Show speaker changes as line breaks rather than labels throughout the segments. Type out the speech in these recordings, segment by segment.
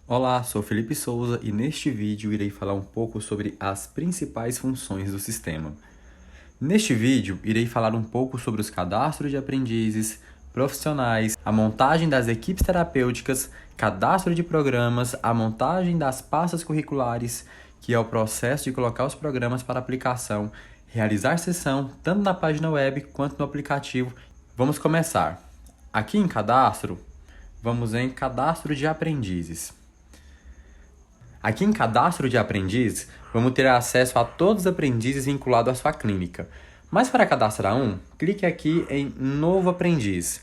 Olá, sou Felipe Souza e neste vídeo irei falar um pouco sobre as principais funções do sistema. Neste vídeo, irei falar um pouco sobre os cadastros de aprendizes, profissionais, a montagem das equipes terapêuticas, cadastro de programas, a montagem das pastas curriculares, que é o processo de colocar os programas para aplicação, realizar sessão tanto na página web quanto no aplicativo. Vamos começar. Aqui em cadastro, vamos em cadastro de aprendizes. Aqui em Cadastro de Aprendiz, vamos ter acesso a todos os aprendizes vinculados à sua clínica. Mas para cadastrar um, clique aqui em Novo Aprendiz.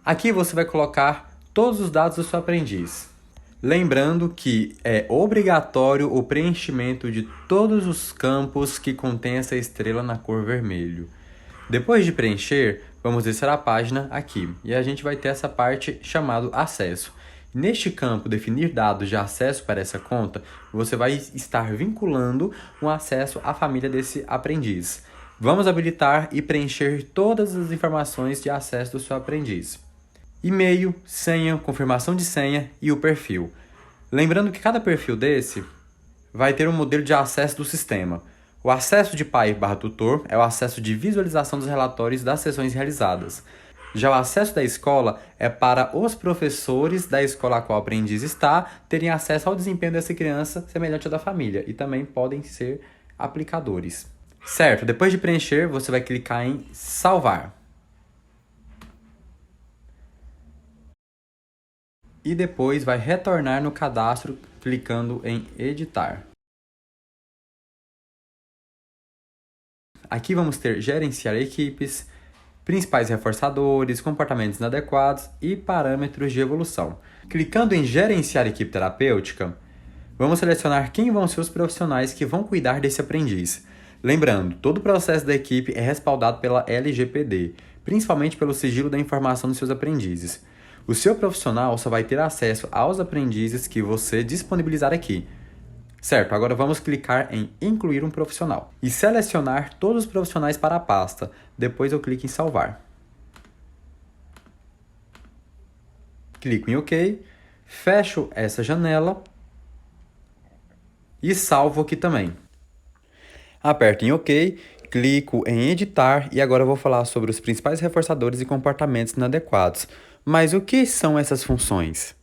Aqui você vai colocar todos os dados do seu aprendiz. Lembrando que é obrigatório o preenchimento de todos os campos que contêm essa estrela na cor vermelho. Depois de preencher, vamos descer a página aqui e a gente vai ter essa parte chamada Acesso. Neste campo, definir dados de acesso para essa conta, você vai estar vinculando um acesso à família desse aprendiz. Vamos habilitar e preencher todas as informações de acesso do seu aprendiz. E-mail, senha, confirmação de senha e o perfil. Lembrando que cada perfil desse vai ter um modelo de acesso do sistema. O acesso de pai/tutor é o acesso de visualização dos relatórios das sessões realizadas. Já o acesso da escola é para os professores da escola a qual o aprendiz está terem acesso ao desempenho dessa criança semelhante ao da família e também podem ser aplicadores. Certo, depois de preencher, você vai clicar em salvar. E depois vai retornar no cadastro clicando em editar. Aqui vamos ter gerenciar equipes, principais reforçadores, comportamentos inadequados e parâmetros de evolução. Clicando em gerenciar equipe terapêutica, vamos selecionar quem vão ser os profissionais que vão cuidar desse aprendiz. Lembrando, todo o processo da equipe é respaldado pela LGPD, principalmente pelo sigilo da informação dos seus aprendizes. O seu profissional só vai ter acesso aos aprendizes que você disponibilizar aqui. Certo, agora vamos clicar em incluir um profissional e selecionar todos os profissionais para a pasta. Depois eu clico em salvar. Clico em OK, fecho essa janela e salvo aqui também. Aperto em OK, clico em editar e agora eu vou falar sobre os principais reforçadores e comportamentos inadequados. Mas o que são essas funções?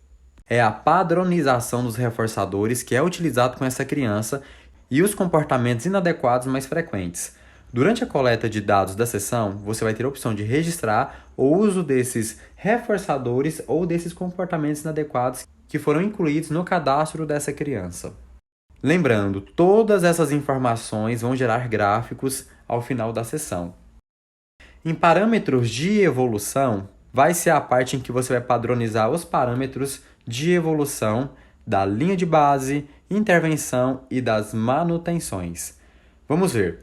É a padronização dos reforçadores que é utilizado com essa criança e os comportamentos inadequados mais frequentes. Durante a coleta de dados da sessão, você vai ter a opção de registrar o uso desses reforçadores ou desses comportamentos inadequados que foram incluídos no cadastro dessa criança. Lembrando, todas essas informações vão gerar gráficos ao final da sessão. Em parâmetros de evolução, vai ser a parte em que você vai padronizar os parâmetros de evolução da linha de base, intervenção e das manutenções. Vamos ver.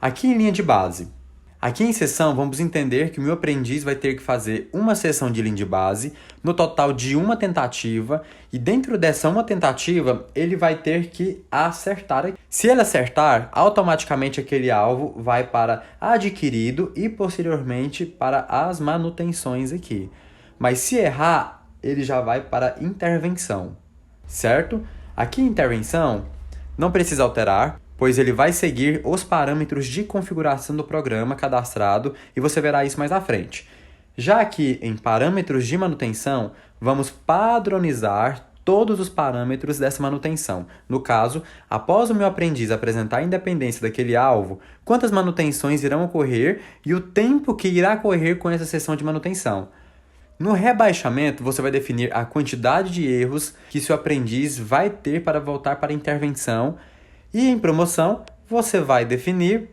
Aqui em linha de base. Aqui em sessão, vamos entender que o meu aprendiz vai ter que fazer uma sessão de linha de base, no total de uma tentativa, e dentro dessa uma tentativa, ele vai ter que acertar. Se ele acertar, automaticamente aquele alvo vai para adquirido e posteriormente para as manutenções aqui. Mas se errar, ele já vai para intervenção, certo? Aqui em intervenção, não precisa alterar, pois ele vai seguir os parâmetros de configuração do programa cadastrado e você verá isso mais à frente. Já aqui em parâmetros de manutenção, vamos padronizar todos os parâmetros dessa manutenção. No caso, após o meu aprendiz apresentar a independência daquele alvo, quantas manutenções irão ocorrer e o tempo que irá correr com essa sessão de manutenção. No rebaixamento, você vai definir a quantidade de erros que seu aprendiz vai ter para voltar para a intervenção. E em promoção, você vai definir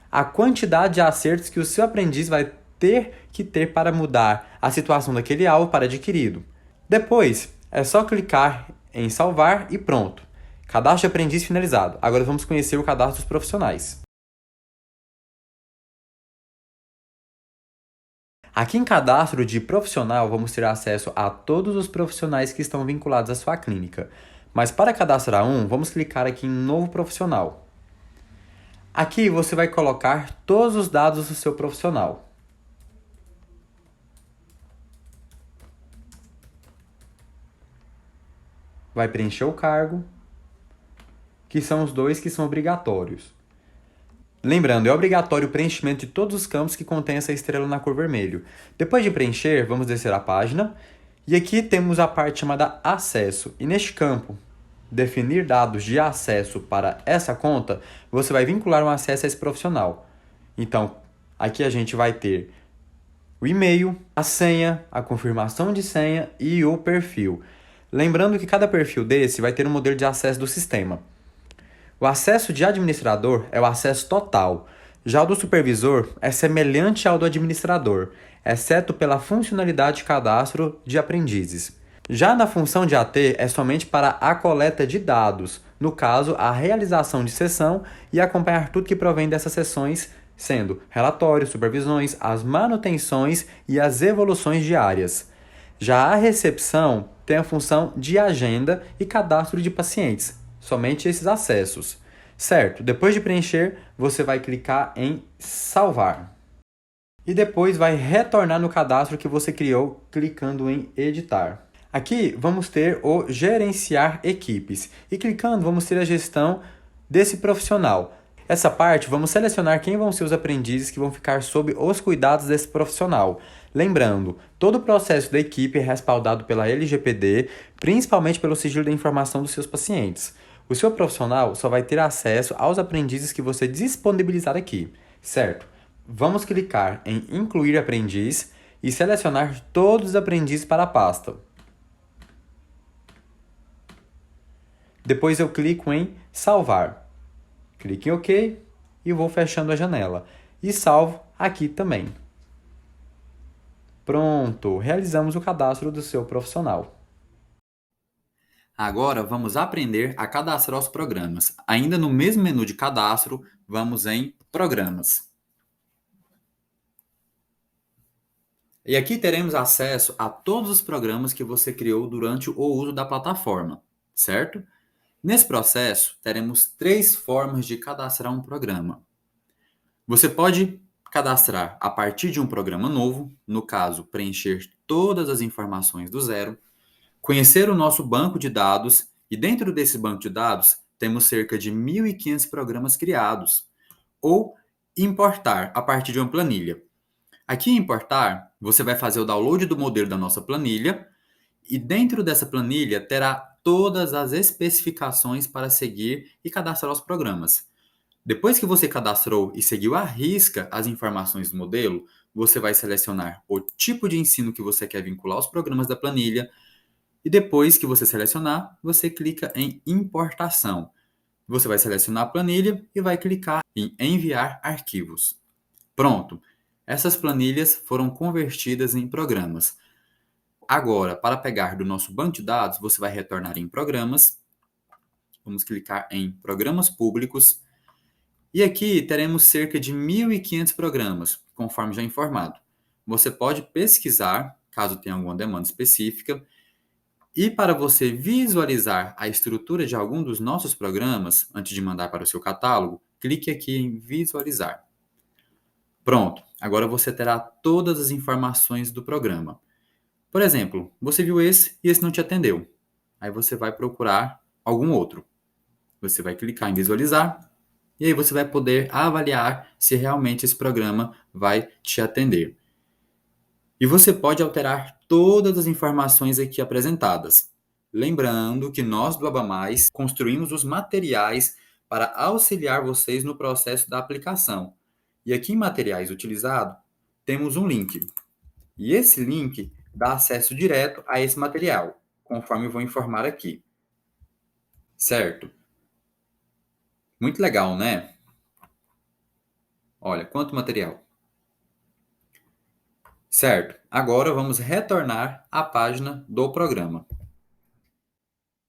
a quantidade de acertos que o seu aprendiz vai ter que ter para mudar a situação daquele alvo para adquirido. Depois, é só clicar em salvar e pronto. Cadastro de aprendiz finalizado. Agora vamos conhecer o cadastro dos profissionais. Aqui em cadastro de profissional, vamos ter acesso a todos os profissionais que estão vinculados à sua clínica. Mas para cadastrar um, vamos clicar aqui em novo profissional. Aqui você vai colocar todos os dados do seu profissional. vai preencher o cargo, que são os dois que são obrigatórios. Lembrando, é obrigatório o preenchimento de todos os campos que contém essa estrela na cor vermelho. Depois de preencher, vamos descer a página. E aqui temos a parte chamada acesso. E neste campo, definir dados de acesso para essa conta, você vai vincular um acesso a esse profissional. Então, aqui a gente vai ter o e-mail, a senha, a confirmação de senha e o perfil. Lembrando que cada perfil desse vai ter um modelo de acesso do sistema. O acesso de administrador é o acesso total. Já o do supervisor é semelhante ao do administrador, exceto pela funcionalidade de cadastro de aprendizes. Já na função de AT é somente para a coleta de dados, no caso, a realização de sessão e acompanhar tudo que provém dessas sessões, sendo relatórios, supervisões, as manutenções e as evoluções diárias. Já a recepção tem a função de agenda e cadastro de pacientes, somente esses acessos. Certo, depois de preencher, você vai clicar em salvar. E depois vai retornar no cadastro que você criou, clicando em editar. Aqui vamos ter o gerenciar equipes. E clicando, vamos ter a gestão desse profissional. Essa parte, vamos selecionar quem vão ser os aprendizes que vão ficar sob os cuidados desse profissional. Lembrando, todo o processo da equipe é respaldado pela LGPD, principalmente pelo sigilo da informação dos seus pacientes. O seu profissional só vai ter acesso aos aprendizes que você disponibilizar aqui, certo? Vamos clicar em incluir aprendiz e selecionar todos os aprendizes para a pasta. Depois eu clico em salvar. Clique em OK e vou fechando a janela. E salvo aqui também. Pronto, realizamos o cadastro do seu profissional. Agora vamos aprender a cadastrar os programas. Ainda no mesmo menu de cadastro, vamos em Programas. E aqui teremos acesso a todos os programas que você criou durante o uso da plataforma, certo? Nesse processo, teremos 3 formas de cadastrar um programa. Você pode cadastrar a partir de um programa novo, no caso, preencher todas as informações do zero, conhecer o nosso banco de dados, e dentro desse banco de dados temos cerca de 1.500 programas criados, ou importar a partir de uma planilha. Aqui em importar, você vai fazer o download do modelo da nossa planilha, e dentro dessa planilha terá todas as especificações para seguir e cadastrar os programas. Depois que você cadastrou e seguiu à risca as informações do modelo, você vai selecionar o tipo de ensino que você quer vincular aos programas da planilha, e depois que você selecionar, você clica em importação. Você vai selecionar a planilha e vai clicar em enviar arquivos. Pronto! Essas planilhas foram convertidas em programas. Agora, para pegar do nosso banco de dados, você vai retornar em Programas. Vamos clicar em Programas Públicos. E aqui teremos cerca de 1.500 programas, conforme já informado. Você pode pesquisar, caso tenha alguma demanda específica. E para você visualizar a estrutura de algum dos nossos programas, antes de mandar para o seu catálogo, clique aqui em Visualizar. Pronto, agora você terá todas as informações do programa. Por exemplo, você viu esse e esse não te atendeu. Aí você vai procurar algum outro. Você vai clicar em Visualizar e aí você vai poder avaliar se realmente esse programa vai te atender. E você pode alterar todas as informações aqui apresentadas. Lembrando que nós do ABA+, construímos os materiais para auxiliar vocês no processo da aplicação. E aqui em materiais utilizados, temos um link. E esse link dá acesso direto a esse material, conforme eu vou informar aqui. Certo? Muito legal, né? Olha, quanto material. Certo, agora vamos retornar à página do programa.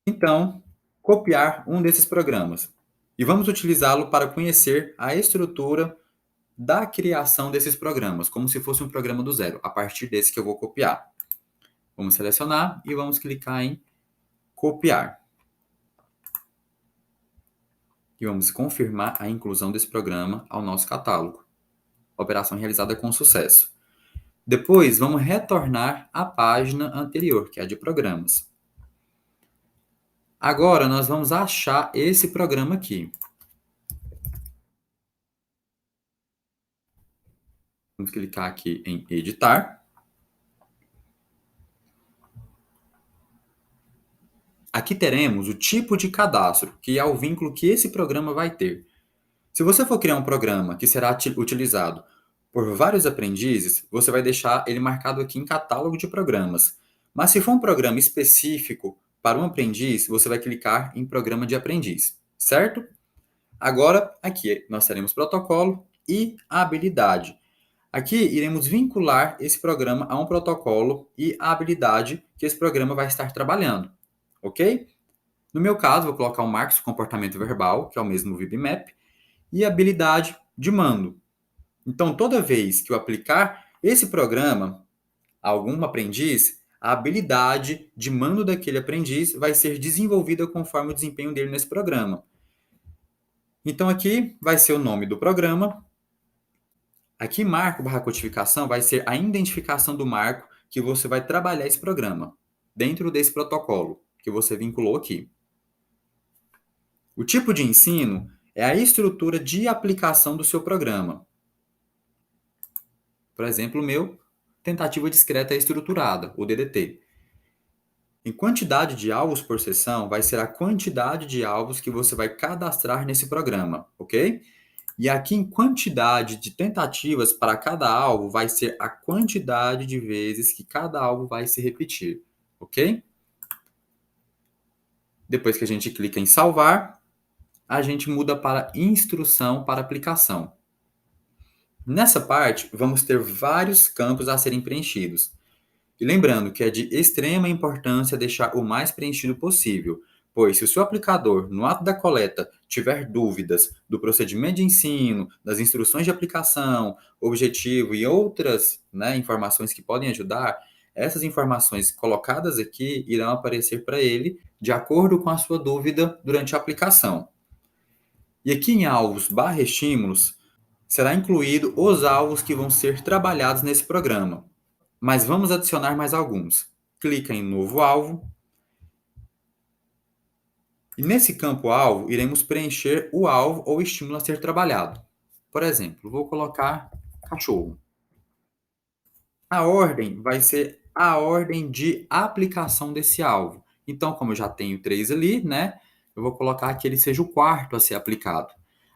Então, copiar um desses programas. E vamos utilizá-lo para conhecer a estrutura da criação desses programas, como se fosse um programa do zero, a partir desse que eu vou copiar. Vamos selecionar e vamos clicar em copiar. E vamos confirmar a inclusão desse programa ao nosso catálogo. Operação realizada com sucesso. Depois, vamos retornar à página anterior, que é a de programas. Agora, nós vamos achar esse programa aqui. Vamos clicar aqui em editar. Aqui teremos o tipo de cadastro, que é o vínculo que esse programa vai ter. Se você for criar um programa que será utilizado por vários aprendizes, você vai deixar ele marcado aqui em catálogo de programas. Mas se for um programa específico para um aprendiz, você vai clicar em programa de aprendiz, certo? Agora, aqui nós teremos protocolo e habilidade. Aqui iremos vincular esse programa a um protocolo e a habilidade que esse programa vai estar trabalhando, ok? No meu caso, vou colocar o Marcos Comportamento Verbal, que é o mesmo VibMap, e habilidade de mando. Então, toda vez que eu aplicar esse programa a algum aprendiz, a habilidade de mando daquele aprendiz vai ser desenvolvida conforme o desempenho dele nesse programa. Então, aqui vai ser o nome do programa. Aqui, marco barra codificação vai ser a identificação do marco que você vai trabalhar esse programa, dentro desse protocolo que você vinculou aqui. O tipo de ensino é a estrutura de aplicação do seu programa. Por exemplo, o meu, tentativa discreta estruturada, o DDT. Em quantidade de alvos por sessão, vai ser a quantidade de alvos que você vai cadastrar nesse programa, ok? E aqui em quantidade de tentativas para cada alvo, vai ser a quantidade de vezes que cada alvo vai se repetir, ok? Depois que a gente clica em salvar, a gente muda para instrução para aplicação. Nessa parte, vamos ter vários campos a serem preenchidos. E lembrando que é de extrema importância deixar o mais preenchido possível, pois se o seu aplicador, no ato da coleta, tiver dúvidas do procedimento de ensino, das instruções de aplicação, objetivo e outras, informações que podem ajudar, essas informações colocadas aqui irão aparecer para ele de acordo com a sua dúvida durante a aplicação. E aqui em alvos barra estímulos, será incluído os alvos que vão ser trabalhados nesse programa. Mas vamos adicionar mais alguns. Clica em novo alvo. E nesse campo alvo, iremos preencher o alvo ou estímulo a ser trabalhado. Por exemplo, vou colocar cachorro. A ordem vai ser a ordem de aplicação desse alvo. Então, como eu já tenho 3 ali, eu vou colocar que ele seja o quarto a ser aplicado.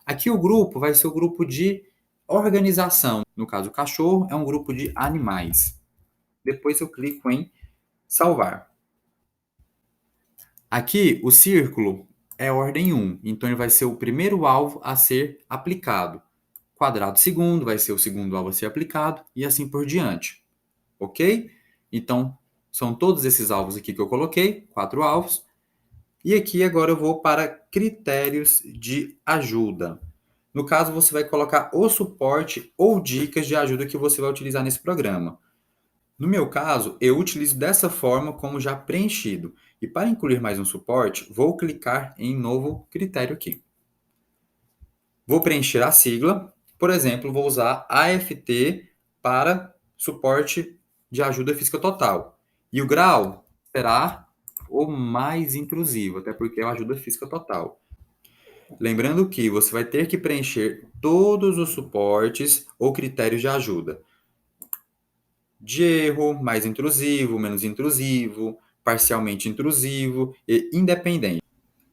Aqui o grupo vai ser o grupo de organização. No caso, o cachorro é um grupo de animais. Depois eu clico em salvar. Aqui, o círculo é ordem 1, então ele vai ser o primeiro alvo a ser aplicado. Quadrado segundo vai ser o segundo alvo a ser aplicado e assim por diante. Ok? Então, são todos esses alvos aqui que eu coloquei, 4 alvos. E aqui agora eu vou para critérios de ajuda. No caso, você vai colocar o suporte ou dicas de ajuda que você vai utilizar nesse programa. No meu caso, eu utilizo dessa forma como já preenchido. E para incluir mais um suporte, vou clicar em novo critério aqui. Vou preencher a sigla. Por exemplo, vou usar AFT para suporte de ajuda física total. E o grau será o mais intrusivo, até porque é a ajuda física total. Lembrando que você vai ter que preencher todos os suportes ou critérios de ajuda. De erro, mais intrusivo, menos intrusivo, parcialmente intrusivo e independente,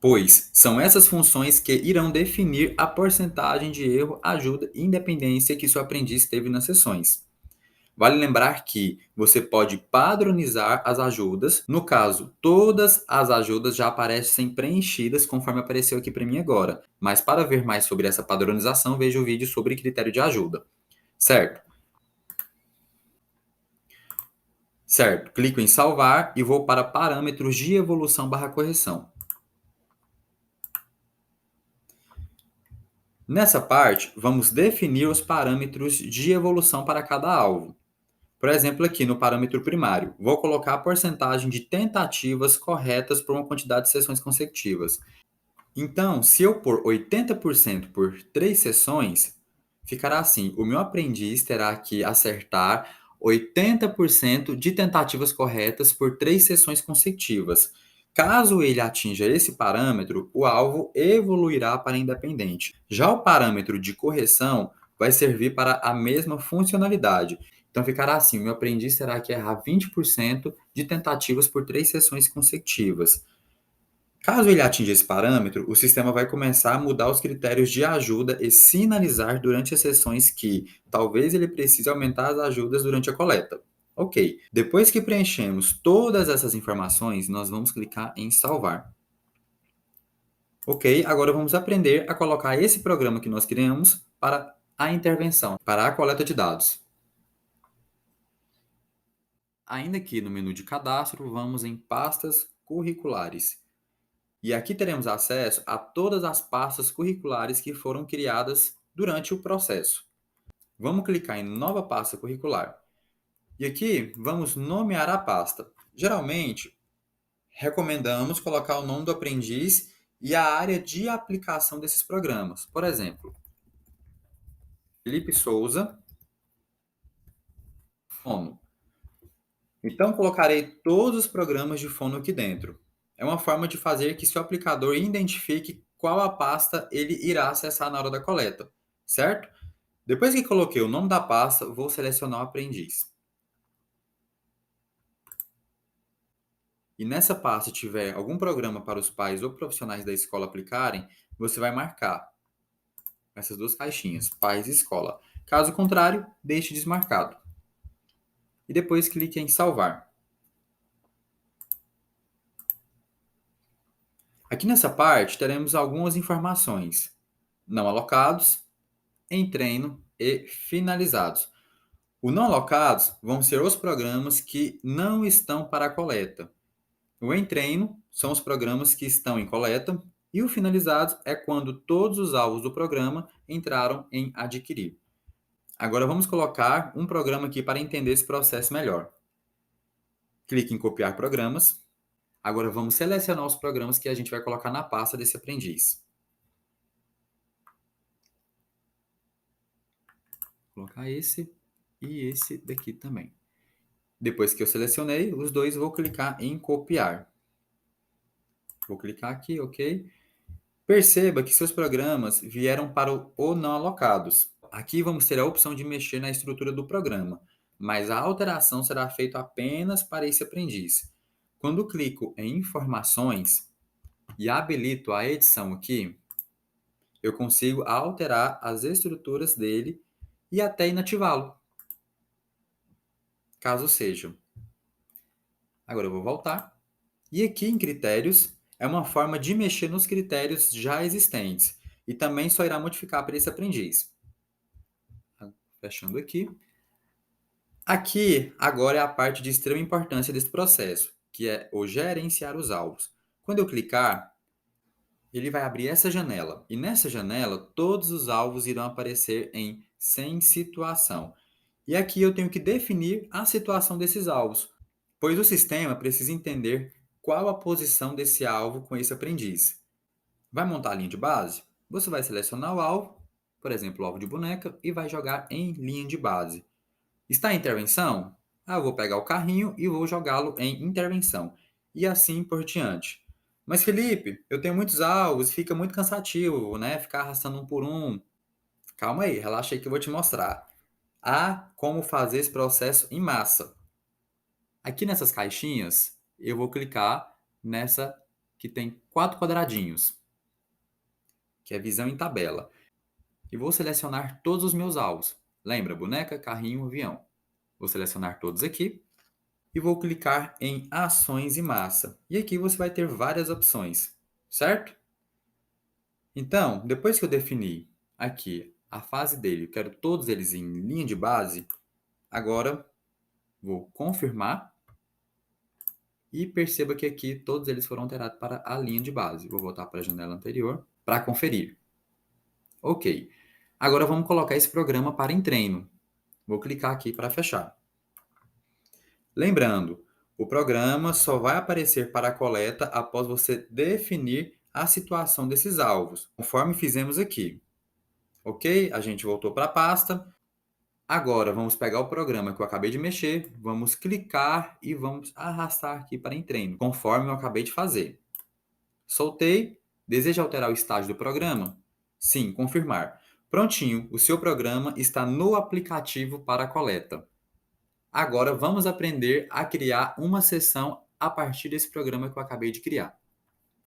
pois são essas funções que irão definir a porcentagem de erro, ajuda e independência que seu aprendiz teve nas sessões. Vale lembrar que você pode padronizar as ajudas. No caso, todas as ajudas já aparecem preenchidas conforme apareceu aqui para mim agora. Mas para ver mais sobre essa padronização, veja o vídeo sobre critério de ajuda. Certo? Certo, clico em salvar e vou para parâmetros de evolução barra correção. Nessa parte, vamos definir os parâmetros de evolução para cada alvo. Por exemplo, aqui no parâmetro primário, vou colocar a porcentagem de tentativas corretas por uma quantidade de sessões consecutivas. Então, se eu pôr 80% por 3 sessões, ficará assim: o meu aprendiz terá que acertar 80% de tentativas corretas por 3 sessões consecutivas. Caso ele atinja esse parâmetro, o alvo evoluirá para independente. Já o parâmetro de correção vai servir para a mesma funcionalidade. Então ficará assim: o meu aprendiz terá que errar 20% de tentativas por 3 sessões consecutivas. Caso ele atinja esse parâmetro, o sistema vai começar a mudar os critérios de ajuda e sinalizar durante as sessões que talvez ele precise aumentar as ajudas durante a coleta. Ok, depois que preenchemos todas essas informações, nós vamos clicar em salvar. Ok, agora vamos aprender a colocar esse programa que nós criamos para a intervenção, para a coleta de dados. Ainda aqui no menu de cadastro, vamos em pastas curriculares. E aqui teremos acesso a todas as pastas curriculares que foram criadas durante o processo. Vamos clicar em nova pasta curricular. E aqui vamos nomear a pasta. Geralmente, recomendamos colocar o nome do aprendiz e a área de aplicação desses programas. Por exemplo, Felipe Souza, fono. Então, colocarei todos os programas de fono aqui dentro. É uma forma de fazer que seu aplicador identifique qual a pasta ele irá acessar na hora da coleta, certo? Depois que coloquei o nome da pasta, vou selecionar o aprendiz. E nessa pasta tiver algum programa para os pais ou profissionais da escola aplicarem, você vai marcar essas duas caixinhas, pais e escola. Caso contrário, deixe desmarcado. E depois clique em salvar. Aqui nessa parte teremos algumas informações não alocados, em treino e finalizados. O não alocados vão ser os programas que não estão para a coleta. O em treino são os programas que estão em coleta e o finalizados é quando todos os alvos do programa entraram em adquirir. Agora vamos colocar um programa aqui para entender esse processo melhor. Clique em copiar programas. Agora vamos selecionar os programas que a gente vai colocar na pasta desse aprendiz. Vou colocar esse e esse daqui também. Depois que eu selecionei os dois, vou clicar em copiar. Vou clicar aqui, ok? Perceba que seus programas vieram para o não alocados. Aqui vamos ter a opção de mexer na estrutura do programa, mas a alteração será feita apenas para esse aprendiz. Quando clico em informações e habilito a edição aqui, eu consigo alterar as estruturas dele e até inativá-lo, caso seja. Agora eu vou voltar. E aqui em critérios, é uma forma de mexer nos critérios já existentes e também só irá modificar para esse aprendiz. Fechando aqui. Aqui, agora é a parte de extrema importância desse processo, que é o gerenciar os alvos. Quando eu clicar, ele vai abrir essa janela. E nessa janela, todos os alvos irão aparecer em sem situação. E aqui eu tenho que definir a situação desses alvos, pois o sistema precisa entender qual a posição desse alvo com esse aprendiz. Vai montar a linha de base? Você vai selecionar o alvo, por exemplo, o alvo de boneca, e vai jogar em linha de base. Está em intervenção? Eu vou pegar o carrinho e vou jogá-lo em intervenção. E assim por diante. Mas Felipe, eu tenho muitos alvos, fica muito cansativo, né? Ficar arrastando um por um. Calma aí, relaxa aí que eu vou te mostrar. Há como fazer esse processo em massa. Aqui nessas caixinhas, eu vou clicar nessa que tem 4 quadradinhos, que é visão em tabela. E vou selecionar todos os meus alvos. Lembra, boneca, carrinho, avião. Vou selecionar todos aqui e vou clicar em ações em massa. E aqui você vai ter várias opções, certo? Então, depois que eu defini aqui a fase dele, eu quero todos eles em linha de base, agora vou confirmar e perceba que aqui todos eles foram alterados para a linha de base. Vou voltar para a janela anterior para conferir. Ok. Agora vamos colocar esse programa para em treino. Vou clicar aqui para fechar. Lembrando, o programa só vai aparecer para a coleta após você definir a situação desses alvos, conforme fizemos aqui. Ok? A gente voltou para a pasta. Agora vamos pegar o programa que eu acabei de mexer, vamos clicar e vamos arrastar aqui para em treino, conforme eu acabei de fazer. Soltei. Deseja alterar o estágio do programa? Sim, confirmar. Prontinho, o seu programa está no aplicativo para coleta. Agora vamos aprender a criar uma sessão a partir desse programa que eu acabei de criar.